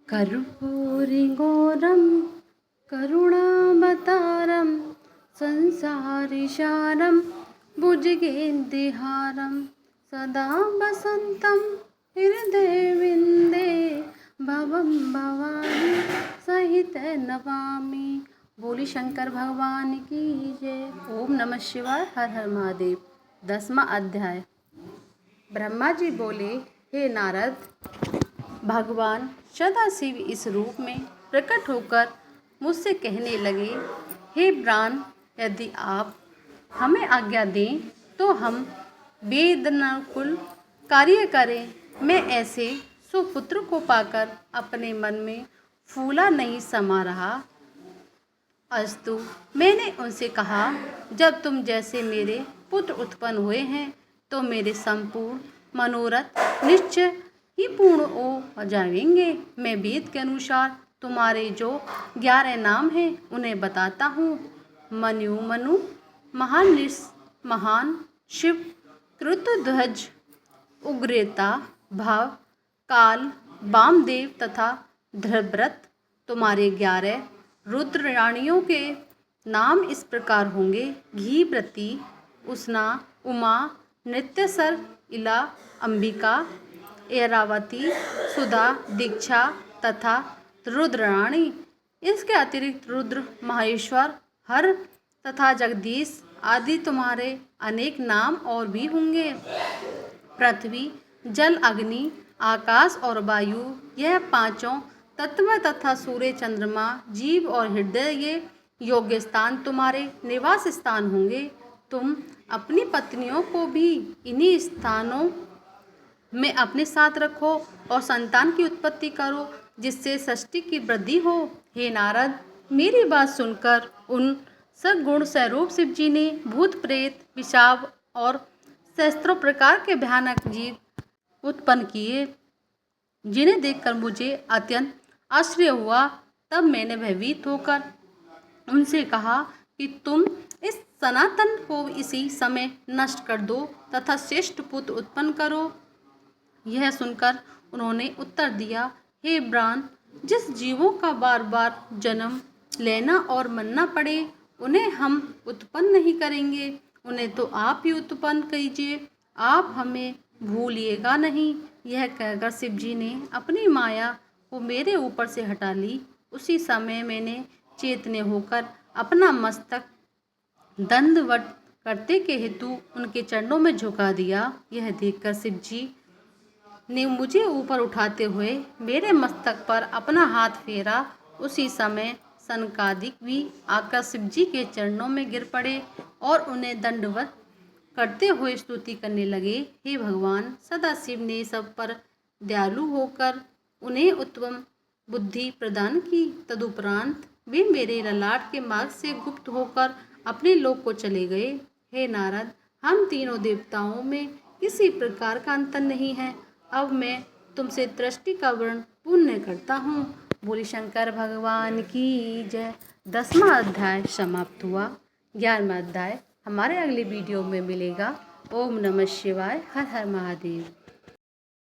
कर्पूरिगौरं करुणावतारं संसारिसारं भुजगेन्द्रहारं सदा वसन्तं हृदयविन्दे भवं भवानी सहितं नमामि। बोली शंकर भगवान की जय। ओम नमः शिवाय। हर हर महादेव। 10वां अध्याय। ब्रह्मा जी बोले, हे नारद, भगवान सदाशिव इस रूप में प्रकट होकर मुझसे कहने लगे, हे प्राण, यदि आप हमें आज्ञा दें तो हम वेदनाकुल कार्य करें। मैं ऐसे सुपुत्र को पाकर अपने मन में फूला नहीं समा रहा। अस्तु, मैंने उनसे कहा, जब तुम जैसे मेरे पुत्र उत्पन्न हुए हैं तो मेरे संपूर्ण मनोरथ निश्चय ही पूर्ण हो जाएंगे। मैं वेद के अनुसार तुम्हारे जो 11 नाम हैं उन्हें बताता हूँ। मनु, महान शिव, कृतध्वज, उग्रता, भव, काल, वामदेव तथा ध्रुव्रत। तुम्हारे 11 रुद्र रानियों के नाम इस प्रकार होंगे: घीव्रती, उष्णा, उमा, नित्यसर, इला, अंबिका, ऐरावती, सुधा, दीक्षा तथा रुद्राणी। इसके अतिरिक्त रुद्र, महेश्वर, हर तथा जगदीश आदि तुम्हारे अनेक नाम और भी होंगे। पृथ्वी, जल, अग्नि, आकाश और वायु, यह पांचों तत्व तथा सूर्य, चंद्रमा, जीव और हृदय, ये योग्य स्थान तुम्हारे निवास स्थान होंगे। तुम अपनी पत्नियों को भी इन्हीं स्थानों में अपने साथ रखो और संतान की उत्पत्ति करो, जिससे सृष्टि की वृद्धि हो। हे नारद, मेरी बात सुनकर उन सद्गुण स्वरूप शिव जी ने भूत, प्रेत, पिशाच और सहस्त्रों प्रकार के भयानक जीव उत्पन्न किए, जिन्हें देखकर मुझे अत्यंत आश्चर्य हुआ। तब मैंने भयभीत होकर उनसे कहा कि तुम इस सनातन को इसी समय नष्ट कर दो तथा श्रेष्ठ पुत्र उत्पन्न करो। यह सुनकर उन्होंने उत्तर दिया, हे ब्राह्मण, जिस जीवों का बार बार जन्म लेना और मरना पड़े उन्हें हम उत्पन्न नहीं करेंगे। उन्हें तो आप ही उत्पन्न कीजिए, आप हमें भूलिएगा नहीं। यह कहकर शिव जी ने अपनी माया को मेरे ऊपर से हटा ली। उसी समय मैंने चैतन्य होकर अपना मस्तक दंडवत करते के हेतु उनके चरणों में झुका दिया। यह देखकर शिव जी ने मुझे ऊपर उठाते हुए मेरे मस्तक पर अपना हाथ फेरा। उसी समय सनकादिक भी आकर शिव जी के चरणों में गिर पड़े और उन्हें दंडवत करते हुए स्तुति करने लगे। हे भगवान, सदाशिव ने सब पर दयालु होकर उन्हें उत्तम बुद्धि प्रदान की। तदुपरांत वे मेरे ललाट के मार्ग से गुप्त होकर अपने लोक को चले गए। हे नारद, हम तीनों देवताओं में किसी प्रकार का अंतर नहीं है। अब मैं तुमसे दृष्टि का वर्ण पुण्य करता हूँ। बोली शंकर भगवान की जय। 10वां अध्याय समाप्त हुआ। 11वां अध्याय हमारे अगले वीडियो में मिलेगा। ओम नमः शिवाय। हर हर महादेव।